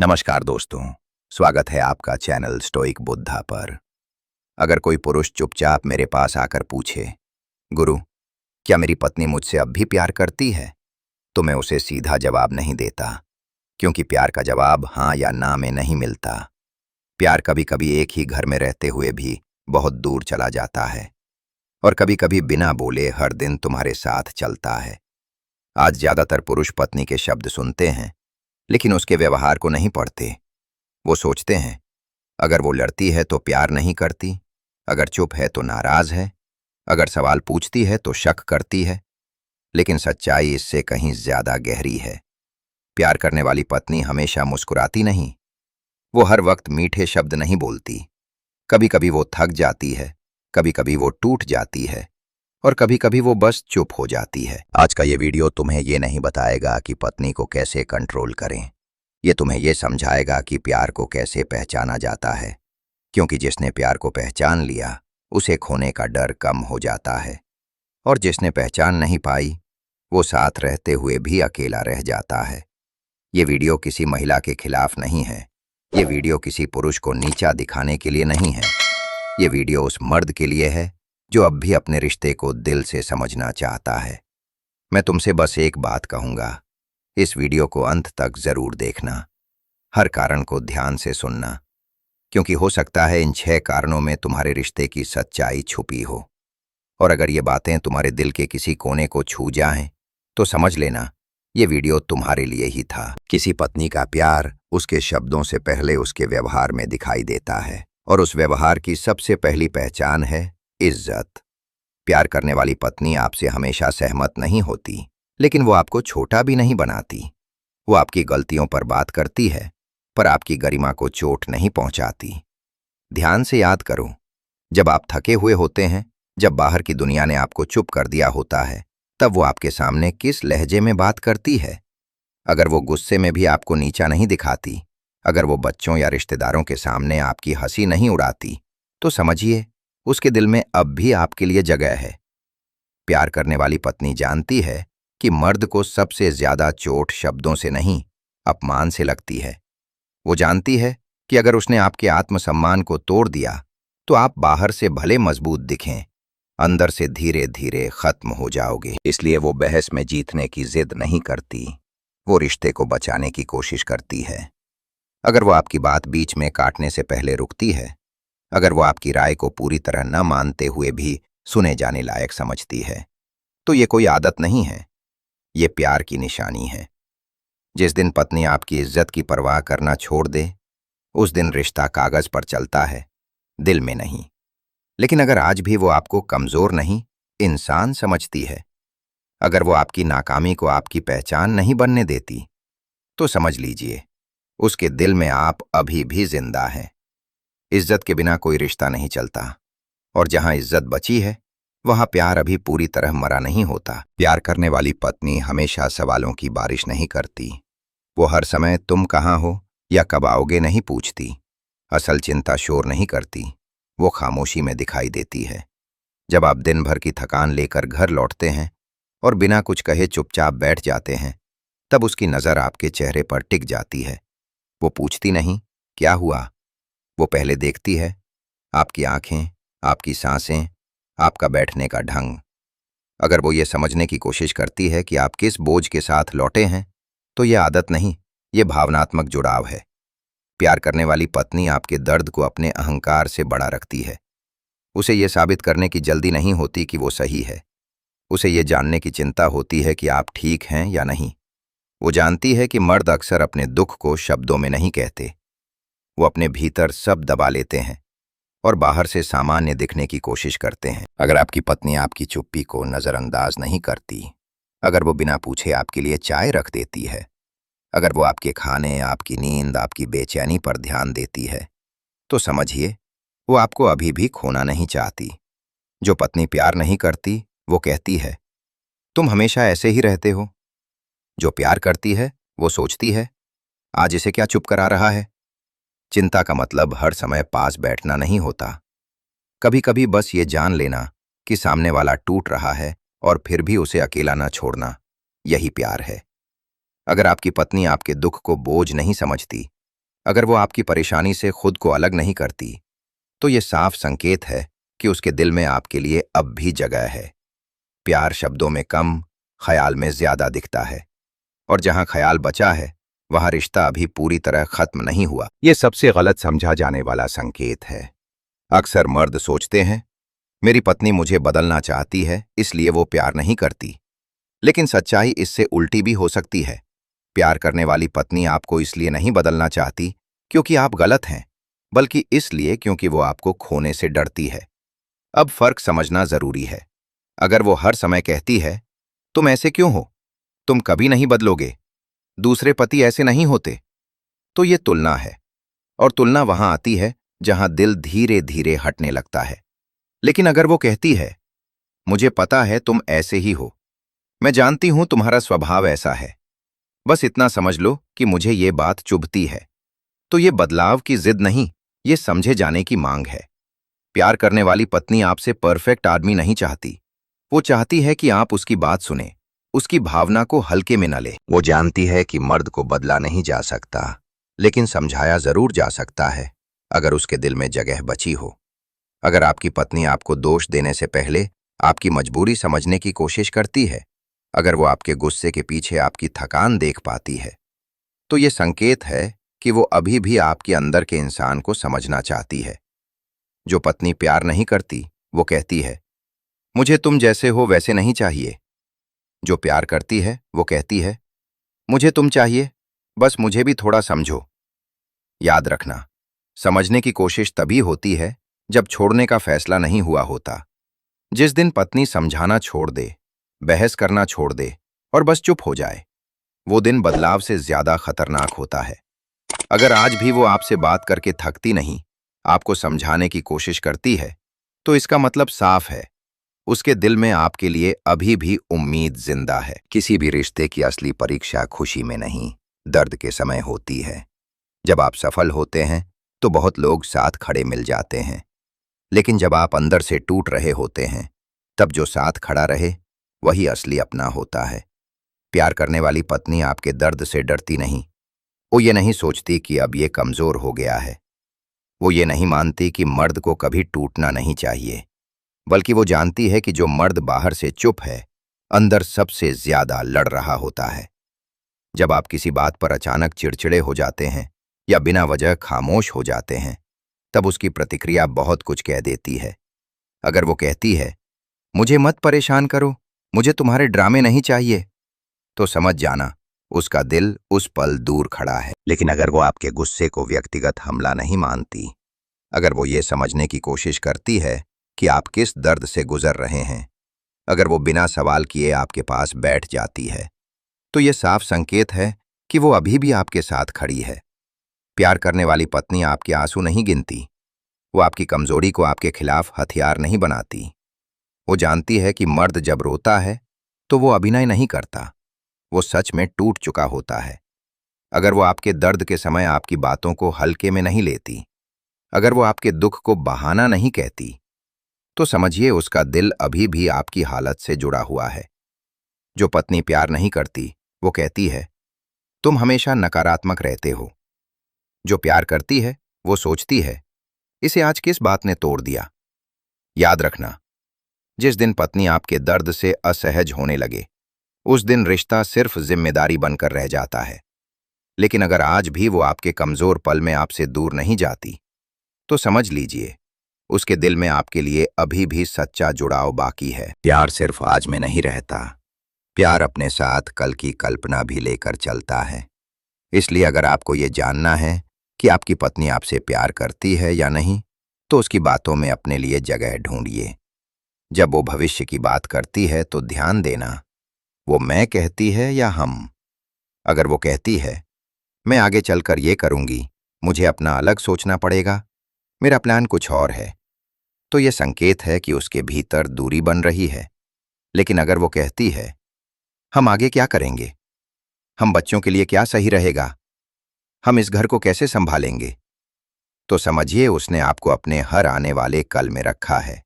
नमस्कार दोस्तों, स्वागत है आपका चैनल स्टोइक बुद्धा पर। अगर कोई पुरुष चुपचाप मेरे पास आकर पूछे, गुरु, क्या मेरी पत्नी मुझसे अब भी प्यार करती है? तो मैं उसे सीधा जवाब नहीं देता, क्योंकि प्यार का जवाब हाँ या ना में नहीं मिलता। प्यार कभी कभी एक ही घर में रहते हुए भी बहुत दूर चला जाता है, और कभी कभी बिना बोले हर दिन तुम्हारे साथ चलता है। आज ज्यादातर पुरुष पत्नी के शब्द सुनते हैं, लेकिन उसके व्यवहार को नहीं पढ़ते। वो सोचते हैं, अगर वो लड़ती है तो प्यार नहीं करती, अगर चुप है तो नाराज है, अगर सवाल पूछती है तो शक करती है। लेकिन सच्चाई इससे कहीं ज्यादा गहरी है। प्यार करने वाली पत्नी हमेशा मुस्कुराती नहीं, वो हर वक्त मीठे शब्द नहीं बोलती। कभी कभी वो थक जाती है, कभी कभी वो टूट जाती है, और कभी कभी वो बस चुप हो जाती है। आज का ये वीडियो तुम्हें ये नहीं बताएगा कि पत्नी को कैसे कंट्रोल करें, ये तुम्हें ये समझाएगा कि प्यार को कैसे पहचाना जाता है, क्योंकि जिसने प्यार को पहचान लिया उसे खोने का डर कम हो जाता है, और जिसने पहचान नहीं पाई वो साथ रहते हुए भी अकेला रह जाता है। ये वीडियो किसी महिला के खिलाफ नहीं है, ये वीडियो किसी पुरुष को नीचा दिखाने के लिए नहीं है। ये वीडियो उस मर्द के लिए है जो अब भी अपने रिश्ते को दिल से समझना चाहता है। मैं तुमसे बस एक बात कहूंगा, इस वीडियो को अंत तक जरूर देखना, हर कारण को ध्यान से सुनना, क्योंकि हो सकता है इन 6 कारणों में तुम्हारे रिश्ते की सच्चाई छुपी हो। और अगर ये बातें तुम्हारे दिल के किसी कोने को छू जाएं, तो समझ लेना ये वीडियो तुम्हारे लिए ही था। किसी पत्नी का प्यार उसके शब्दों से पहले उसके व्यवहार में दिखाई देता है, और उस व्यवहार की सबसे पहली पहचान है इज्जत। प्यार करने वाली पत्नी आपसे हमेशा सहमत नहीं होती, लेकिन वो आपको छोटा भी नहीं बनाती। वो आपकी गलतियों पर बात करती है, पर आपकी गरिमा को चोट नहीं पहुंचाती। ध्यान से याद करो, जब आप थके हुए होते हैं, जब बाहर की दुनिया ने आपको चुप कर दिया होता है, तब वो आपके सामने किस लहजे में बात करती है। अगर वो गुस्से में भी आपको नीचा नहीं दिखाती, अगर वो बच्चों या रिश्तेदारों के सामने आपकी हंसी नहीं उड़ाती, तो समझिए उसके दिल में अब भी आपके लिए जगह है। प्यार करने वाली पत्नी जानती है कि मर्द को सबसे ज्यादा चोट शब्दों से नहीं, अपमान से लगती है। वो जानती है कि अगर उसने आपके आत्मसम्मान को तोड़ दिया, तो आप बाहर से भले मजबूत दिखें, अंदर से धीरे धीरे खत्म हो जाओगे। इसलिए वो बहस में जीतने की जिद नहीं करती, वो रिश्ते को बचाने की कोशिश करती है। अगर वो आपकी बात बीच में काटने से पहले रुकती है, अगर वो आपकी राय को पूरी तरह न मानते हुए भी सुने जाने लायक समझती है, तो ये कोई आदत नहीं है, ये प्यार की निशानी है। जिस दिन पत्नी आपकी इज्जत की परवाह करना छोड़ दे, उस दिन रिश्ता कागज पर चलता है, दिल में नहीं। लेकिन अगर आज भी वो आपको कमजोर नहीं, इंसान समझती है, अगर वो आपकी नाकामी को आपकी पहचान नहीं बनने देती, तो समझ लीजिए उसके दिल में आप अभी भी जिंदा हैं। इज्जत के बिना कोई रिश्ता नहीं चलता, और जहां इज्जत बची है वहां प्यार अभी पूरी तरह मरा नहीं होता। प्यार करने वाली पत्नी हमेशा सवालों की बारिश नहीं करती, वो हर समय तुम कहाँ हो या कब आओगे नहीं पूछती। असल चिंता शोर नहीं करती, वो खामोशी में दिखाई देती है। जब आप दिन भर की थकान लेकर घर लौटते हैं और बिना कुछ कहे चुपचाप बैठ जाते हैं, तब उसकी नज़र आपके चेहरे पर टिक जाती है। वो पूछती नहीं क्या हुआ, वो पहले देखती है आपकी आंखें, आपकी सांसें, आपका बैठने का ढंग। अगर वो ये समझने की कोशिश करती है कि आप किस बोझ के साथ लौटे हैं, तो ये आदत नहीं, ये भावनात्मक जुड़ाव है। प्यार करने वाली पत्नी आपके दर्द को अपने अहंकार से बड़ा रखती है। उसे ये साबित करने की जल्दी नहीं होती कि वो सही है, उसे ये जानने की चिंता होती है कि आप ठीक हैं या नहीं। वो जानती है कि मर्द अक्सर अपने दुख को शब्दों में नहीं कहते, वो अपने भीतर सब दबा लेते हैं और बाहर से सामान्य दिखने की कोशिश करते हैं। अगर आपकी पत्नी आपकी चुप्पी को नज़रअंदाज नहीं करती, अगर वो बिना पूछे आपके लिए चाय रख देती है, अगर वो आपके खाने, आपकी नींद, आपकी बेचैनी पर ध्यान देती है, तो समझिए वो आपको अभी भी खोना नहीं चाहती। जो पत्नी प्यार नहीं करती वो कहती है तुम हमेशा ऐसे ही रहते हो। जो प्यार करती है वो सोचती है आज इसे क्या चुप करा रहा है। चिंता का मतलब हर समय पास बैठना नहीं होता, कभी कभी बस ये जान लेना कि सामने वाला टूट रहा है और फिर भी उसे अकेला ना छोड़ना, यही प्यार है। अगर आपकी पत्नी आपके दुख को बोझ नहीं समझती, अगर वो आपकी परेशानी से खुद को अलग नहीं करती, तो ये साफ संकेत है कि उसके दिल में आपके लिए अब भी जगह है। प्यार शब्दों में कम, ख्याल में ज्यादा दिखता है, और जहां ख्याल बचा है, वहां रिश्ता अभी पूरी तरह खत्म नहीं हुआ। ये सबसे गलत समझा जाने वाला संकेत है। अक्सर मर्द सोचते हैं, मेरी पत्नी मुझे बदलना चाहती है, इसलिए वो प्यार नहीं करती। लेकिन सच्चाई इससे उल्टी भी हो सकती है। प्यार करने वाली पत्नी आपको इसलिए नहीं बदलना चाहती क्योंकि आप गलत हैं, बल्कि इसलिए क्योंकि वो आपको खोने से डरती है। अब फर्क समझना जरूरी है। अगर वो हर समय कहती है, तुम ऐसे क्यों हो, तुम कभी नहीं बदलोगे, दूसरे पति ऐसे नहीं होते, तो ये तुलना है। और तुलना वहां आती है जहां दिल धीरे धीरे हटने लगता है। लेकिन अगर वो कहती है, मुझे पता है तुम ऐसे ही हो, मैं जानती हूं तुम्हारा स्वभाव ऐसा है, बस इतना समझ लो कि मुझे ये बात चुभती है, तो ये बदलाव की जिद नहीं, ये समझे जाने की मांग है। प्यार करने वाली पत्नी आपसे परफेक्ट आदमी नहीं चाहती। वो चाहती है कि आप उसकी बात सुने, उसकी भावना को हल्के में न ले। वो जानती है कि मर्द को बदला नहीं जा सकता, लेकिन समझाया जरूर जा सकता है, अगर उसके दिल में जगह बची हो। अगर आपकी पत्नी आपको दोष देने से पहले आपकी मजबूरी समझने की कोशिश करती है, अगर वो आपके गुस्से के पीछे आपकी थकान देख पाती है, तो ये संकेत है कि वो अभी भी आपके अंदर के इंसान को समझना चाहती है। जो पत्नी प्यार नहीं करती, वो कहती है, मुझे तुम जैसे हो वैसे नहीं चाहिए। जो प्यार करती है, वो कहती है, मुझे तुम चाहिए, बस मुझे भी थोड़ा समझो। याद रखना, समझने की कोशिश तभी होती है जब छोड़ने का फैसला नहीं हुआ होता। जिस दिन पत्नी समझाना छोड़ दे, बहस करना छोड़ दे और बस चुप हो जाए, वो दिन बदलाव से ज्यादा खतरनाक होता है। अगर आज भी वो आपसे बात करके थकती नहीं, आपको समझाने की कोशिश करती है, तो इसका मतलब साफ है, उसके दिल में आपके लिए अभी भी उम्मीद जिंदा है। किसी भी रिश्ते की असली परीक्षा खुशी में नहीं, दर्द के समय होती है। जब आप सफल होते हैं, तो बहुत लोग साथ खड़े मिल जाते हैं, लेकिन जब आप अंदर से टूट रहे होते हैं, तब जो साथ खड़ा रहे, वही असली अपना होता है। प्यार करने वाली पत्नी आपके दर्द से डरती नहीं। वो ये नहीं सोचती कि अब ये कमजोर हो गया है। वो ये नहीं मानती कि मर्द को कभी टूटना नहीं चाहिए, बल्कि वो जानती है कि जो मर्द बाहर से चुप है, अंदर सबसे ज्यादा लड़ रहा होता है। जब आप किसी बात पर अचानक चिड़चिड़े हो जाते हैं या बिना वजह खामोश हो जाते हैं, तब उसकी प्रतिक्रिया बहुत कुछ कह देती है। अगर वो कहती है, मुझे मत परेशान करो, मुझे तुम्हारे ड्रामे नहीं चाहिए, तो समझ जाना, उसका दिल उस पल दूर खड़ा है। लेकिन अगर वो आपके गुस्से को व्यक्तिगत हमला नहीं मानती, अगर वो ये समझने की कोशिश करती है कि आप किस दर्द से गुजर रहे हैं, अगर वो बिना सवाल किए आपके पास बैठ जाती है, तो ये साफ संकेत है कि वो अभी भी आपके साथ खड़ी है। प्यार करने वाली पत्नी आपके आंसू नहीं गिनती, वो आपकी कमजोरी को आपके खिलाफ हथियार नहीं बनाती। वो जानती है कि मर्द जब रोता है, तो वो अभिनय नहीं करता, वो सच में टूट चुका होता है। अगर वो आपके दर्द के समय आपकी बातों को हल्के में नहीं लेती, अगर वो आपके दुख को बहाना नहीं कहती, तो समझिए उसका दिल अभी भी आपकी हालत से जुड़ा हुआ है। जो पत्नी प्यार नहीं करती, वो कहती है, तुम हमेशा नकारात्मक रहते हो। जो प्यार करती है, वो सोचती है, इसे आज किस बात ने तोड़ दिया। याद रखना, जिस दिन पत्नी आपके दर्द से असहज होने लगे, उस दिन रिश्ता सिर्फ जिम्मेदारी बनकर रह जाता है। लेकिन अगर आज भी वो आपके कमजोर पल में आपसे दूर नहीं जाती, तो समझ लीजिए, उसके दिल में आपके लिए अभी भी सच्चा जुड़ाव बाकी है। प्यार सिर्फ आज में नहीं रहता, प्यार अपने साथ कल की कल्पना भी लेकर चलता है। इसलिए अगर आपको ये जानना है कि आपकी पत्नी आपसे प्यार करती है या नहीं, तो उसकी बातों में अपने लिए जगह ढूंढिए। जब वो भविष्य की बात करती है, तो ध्यान देना, वो मैं कहती है या हम। अगर वो कहती है, मैं आगे चलकर ये करूंगी, मुझे अपना अलग सोचना पड़ेगा, मेरा प्लान कुछ और है, तो ये संकेत है कि उसके भीतर दूरी बन रही है। लेकिन अगर वो कहती है, हम आगे क्या करेंगे, हम बच्चों के लिए क्या सही रहेगा, हम इस घर को कैसे संभालेंगे, तो समझिए उसने आपको अपने हर आने वाले कल में रखा है।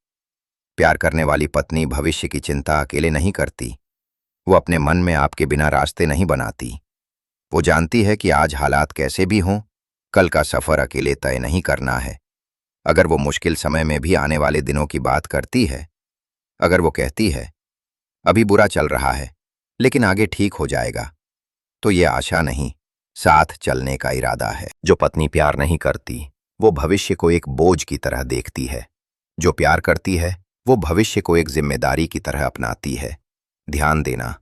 प्यार करने वाली पत्नी भविष्य की चिंता अकेले नहीं करती, वो अपने मन में आपके बिना रास्ते नहीं बनाती। वो जानती है कि आज हालात कैसे भी हों, कल का सफर अकेले तय नहीं करना है। अगर वो मुश्किल समय में भी आने वाले दिनों की बात करती है, अगर वो कहती है अभी बुरा चल रहा है लेकिन आगे ठीक हो जाएगा, तो ये आशा नहीं, साथ चलने का इरादा है। जो पत्नी प्यार नहीं करती वो भविष्य को एक बोझ की तरह देखती है। जो प्यार करती है वो भविष्य को एक जिम्मेदारी की तरह अपनाती है। ध्यान देना,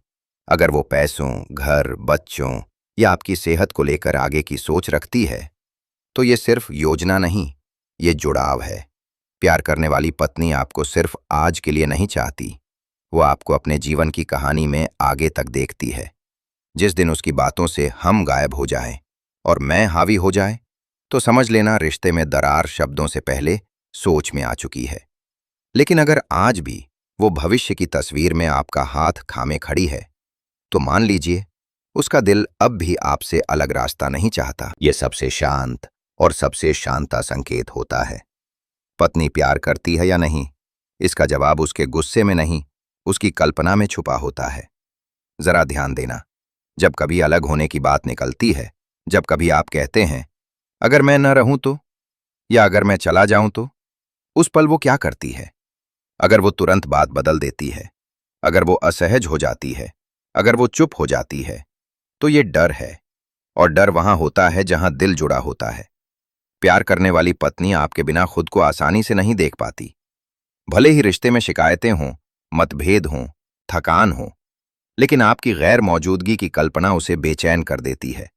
अगर वो पैसों, घर, बच्चों या आपकी सेहत को लेकर आगे की सोच रखती है, तो ये सिर्फ योजना नहीं, ये जुड़ाव है। प्यार करने वाली पत्नी आपको सिर्फ आज के लिए नहीं चाहती, वो आपको अपने जीवन की कहानी में आगे तक देखती है। जिस दिन उसकी बातों से हम गायब हो जाएं और मैं हावी हो जाए, तो समझ लेना रिश्ते में दरार शब्दों से पहले सोच में आ चुकी है। लेकिन अगर आज भी वो भविष्य की तस्वीर में आपका हाथ थामे खड़ी है, तो मान लीजिए उसका दिल अब भी आपसे अलग रास्ता नहीं चाहता। ये सबसे शांत और सबसे शांता संकेत होता है। पत्नी प्यार करती है या नहीं, इसका जवाब उसके गुस्से में नहीं, उसकी कल्पना में छुपा होता है। जरा ध्यान देना, जब कभी अलग होने की बात निकलती है, जब कभी आप कहते हैं अगर मैं न रहूं तो, या अगर मैं चला जाऊं तो, उस पल वो क्या करती है? अगर वो तुरंत बात बदल देती है, अगर वो असहज हो जाती है, अगर वो चुप हो जाती है, तो ये डर है। और डर वहां होता है जहां दिल जुड़ा होता है। प्यार करने वाली पत्नी आपके बिना खुद को आसानी से नहीं देख पाती। भले ही रिश्ते में शिकायतें हों, मतभेद हों, थकान हो, लेकिन आपकी गैर मौजूदगी की कल्पना उसे बेचैन कर देती है।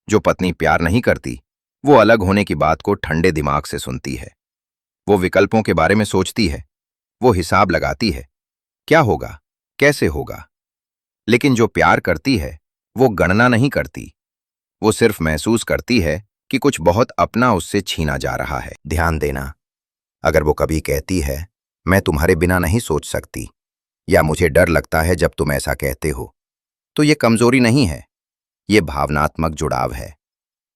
जो पत्नी प्यार नहीं करती वो अलग होने की बात को ठंडे दिमाग से सुनती है। वो विकल्पों के बारे में सोचती है, वो हिसाब लगाती है, क्या होगा, कैसे होगा। लेकिन जो प्यार करती है वो गणना नहीं करती, वो सिर्फ महसूस करती है कि कुछ बहुत अपना उससे छीना जा रहा है। ध्यान देना, अगर वो कभी कहती है मैं तुम्हारे बिना नहीं सोच सकती, या मुझे डर लगता है जब तुम ऐसा कहते हो, तो ये कमजोरी नहीं है, ये भावनात्मक जुड़ाव है।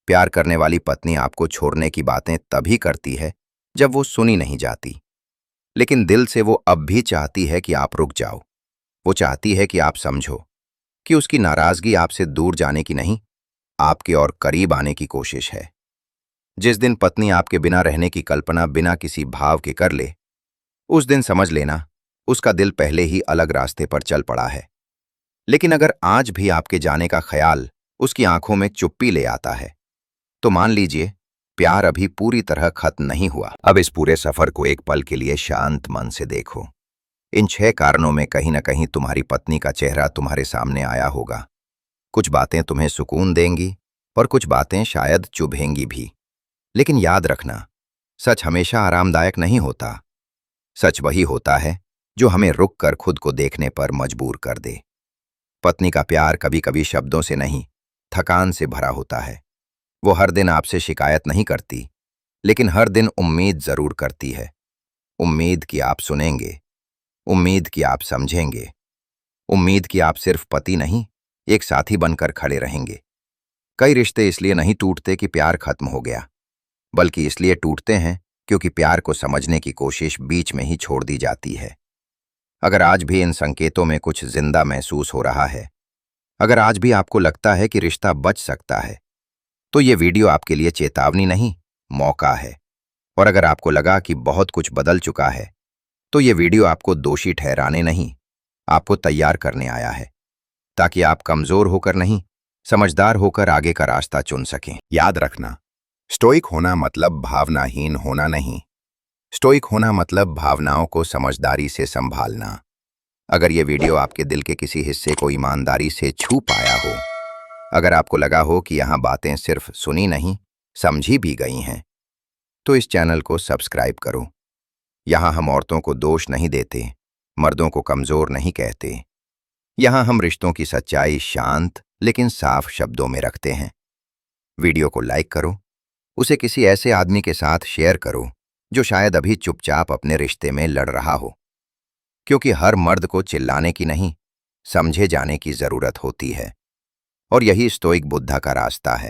प्यार करने वाली पत्नी आपको छोड़ने की बातें तभी करती है जब वो सुनी नहीं जाती, लेकिन दिल से वो अब भी चाहती है कि आप रुक जाओ। वो चाहती है कि आप समझो कि उसकी नाराजगी आपसे दूर जाने की नहीं, आपके और करीब आने की कोशिश है। जिस दिन पत्नी आपके बिना रहने की कल्पना बिना किसी भाव के कर ले, उस दिन समझ लेना उसका दिल पहले ही अलग रास्ते पर चल पड़ा है। लेकिन अगर आज भी आपके जाने का ख्याल उसकी आंखों में चुप्पी ले आता है, तो मान लीजिए प्यार अभी पूरी तरह खत्म नहीं हुआ। अब इस पूरे सफर को एक पल के लिए शांत मन से देखो। इन 6 कारणों में कहीं न कहीं तुम्हारी पत्नी का चेहरा तुम्हारे सामने आया होगा। कुछ बातें तुम्हें सुकून देंगी और कुछ बातें शायद चुभेंगी भी। लेकिन याद रखना, सच हमेशा आरामदायक नहीं होता। सच वही होता है जो हमें रुक कर खुद को देखने पर मजबूर कर दे। पत्नी का प्यार कभी कभी शब्दों से नहीं, थकान से भरा होता है। वो हर दिन आपसे शिकायत नहीं करती, लेकिन हर दिन उम्मीद जरूर करती है। उम्मीद कि आप सुनेंगे, उम्मीद कि आप समझेंगे, उम्मीद कि आप सिर्फ पति नहीं, एक साथी बनकर खड़े रहेंगे। कई रिश्ते इसलिए नहीं टूटते कि प्यार खत्म हो गया, बल्कि इसलिए टूटते हैं क्योंकि प्यार को समझने की कोशिश बीच में ही छोड़ दी जाती है। अगर आज भी इन संकेतों में कुछ जिंदा महसूस हो रहा है, अगर आज भी आपको लगता है कि रिश्ता बच सकता है, तो ये वीडियो आपके लिए चेतावनी नहीं, मौका है। और अगर आपको लगा कि बहुत कुछ बदल चुका है, तो ये वीडियो आपको दोषी ठहराने नहीं, आपको तैयार करने आया है, ताकि आप कमजोर होकर नहीं, समझदार होकर आगे का रास्ता चुन सकें। याद रखना, स्टोइक होना मतलब भावनाहीन होना नहीं। स्टोइक होना मतलब भावनाओं को समझदारी से संभालना। अगर ये वीडियो आपके दिल के किसी हिस्से को ईमानदारी से छू पाया हो, अगर आपको लगा हो कि यहाँ बातें सिर्फ सुनी नहीं, समझी भी गई हैं, तो इस चैनल को सब्सक्राइब करो। यहाँ हम औरतों को दोष नहीं देते, मर्दों को कमजोर नहीं कहते। यहाँ हम रिश्तों की सच्चाई शांत लेकिन साफ शब्दों में रखते हैं। वीडियो को लाइक करो, उसे किसी ऐसे आदमी के साथ शेयर करो जो शायद अभी चुपचाप अपने रिश्ते में लड़ रहा हो, क्योंकि हर मर्द को चिल्लाने की नहीं, समझे जाने की जरूरत होती है। और यही स्टोइक बुद्धा का रास्ता है।